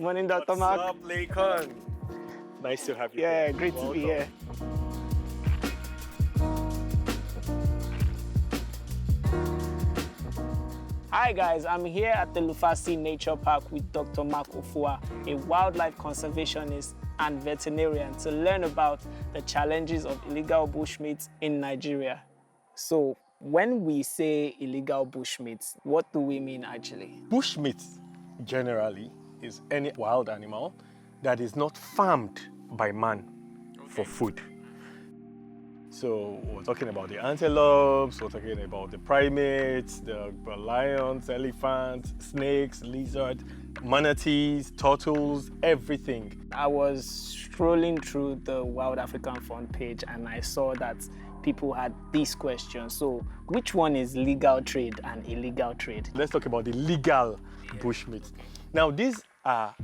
Morning, Dr. Mark. What's up, Laycon? Nice to have you Yeah, here. great to be here. Hi guys, I'm here at the Lufasi Nature Park with Dr. Mark Ofua, a wildlife conservationist and veterinarian, to learn about the challenges of illegal bushmeat in Nigeria. So, when we say illegal bushmeat, what do we mean actually? Bushmeat generally is any wild animal that is not farmed by man for food. So we're talking about the antelopes, we're talking about the primates, the lions, elephants, snakes, lizards, manatees, turtles, everything. I was scrolling through the Wild African Fund page and I saw that people had these questions. So which one is legal trade and illegal trade? Let's talk about the legal bushmeat. Now these are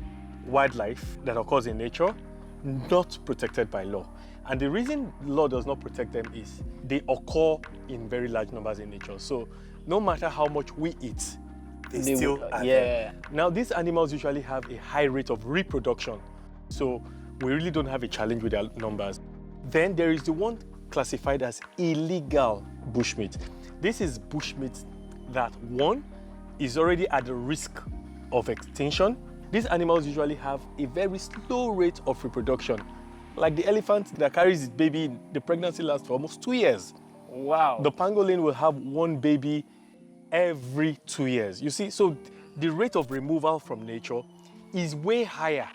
wildlife that occurs in nature, not protected by law. And the reason law does not protect them is they occur in very large numbers in nature. So no matter how much we eat, they still are there. Now these animals usually have a high rate of reproduction. So we really don't have a challenge with their numbers. Then there is the one classified as illegal bushmeat. This is bushmeat that, one, is already at the risk of extinction. These animals usually have a very slow rate of reproduction. Like the elephant that carries its baby, the pregnancy lasts for almost 2 years. Wow. The pangolin will have one baby every 2 years. You see, so the rate of removal from nature is way higher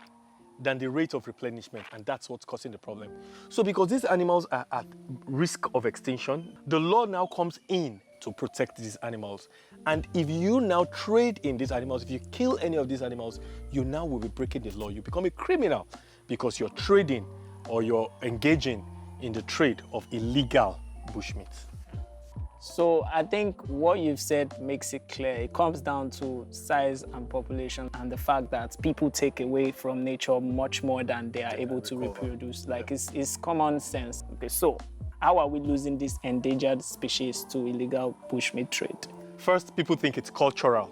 than the rate of replenishment, and that's what's causing the problem. So because these animals are at risk of extinction, the law now comes in to protect these animals. And if you now trade in these animals, if you kill any of these animals, you now will be breaking the law. You become a criminal because you're trading or you're engaging in the trade of illegal bushmeat. So I think what you've said makes it clear. It comes down to size and population and the fact that people take away from nature much more than they are able to reproduce. Like it's common sense. Okay, so how are we losing this endangered species to illegal bushmeat trade? First, people think it's cultural.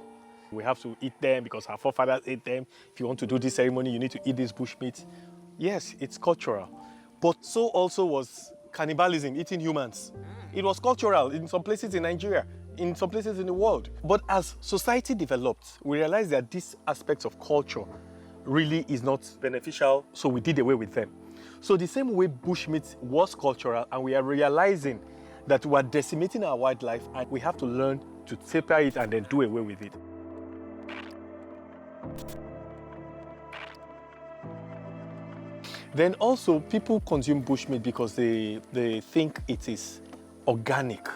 We have to eat them because our forefathers ate them. If you want to do this ceremony, you need to eat this bushmeat. Yes, it's cultural. But so also was cannibalism, eating humans. It was cultural in some places in Nigeria, in some places in the world. But as society developed, we realized that these aspects of culture really is not beneficial, so we did away with them. So the same way bushmeat was cultural, and we are realizing that we are decimating our wildlife, and we have to learn to taper it and then do away with it. Then also, people consume bushmeat because they think it is organic.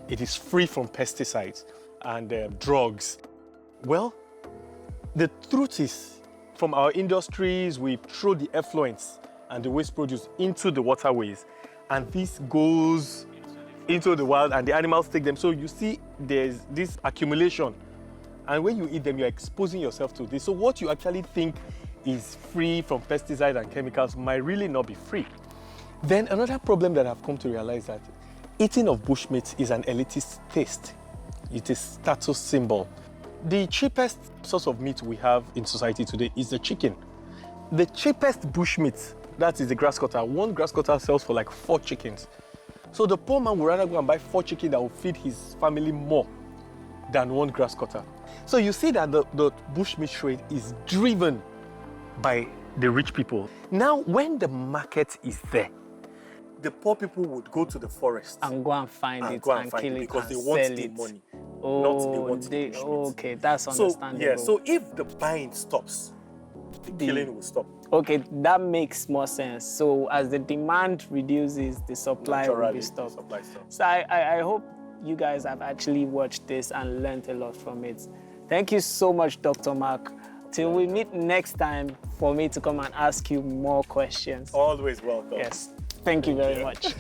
It is free from pesticides and drugs. Well, the truth is, from our industries, we throw the effluents and the waste produce into the waterways, and this goes into the wild and the animals take them. So you see there's this accumulation, and when you eat them, you're exposing yourself to this. So what you actually think is free from pesticides and chemicals might really not be free. Then another problem that I've come to realize that eating of bushmeat is an elitist taste. It is status symbol. The cheapest source of meat we have in society today is the chicken. The cheapest bushmeat, that is the grass cutter. One grass cutter sells for like 4 chickens. So the poor man would rather go and buy 4 chickens that will feed his family more than one grass cutter. So you see that the bushmeat trade is driven by the rich people. Now, when the market is there, the poor people would go to the forest and go and find it and kill it because and they want sell the it. money. Oh, not they want the bushmeat. okay, that's understandable. So, yeah, so if the buying stops, the killing will stop. Okay, that makes more sense. So as the demand reduces, the supply will be stopped. So I hope you guys have actually watched this and learned a lot from it. Thank you so much, Dr. Mark. Till we meet next time for me to come and ask you more questions. Always welcome. Yes. Thank you very much.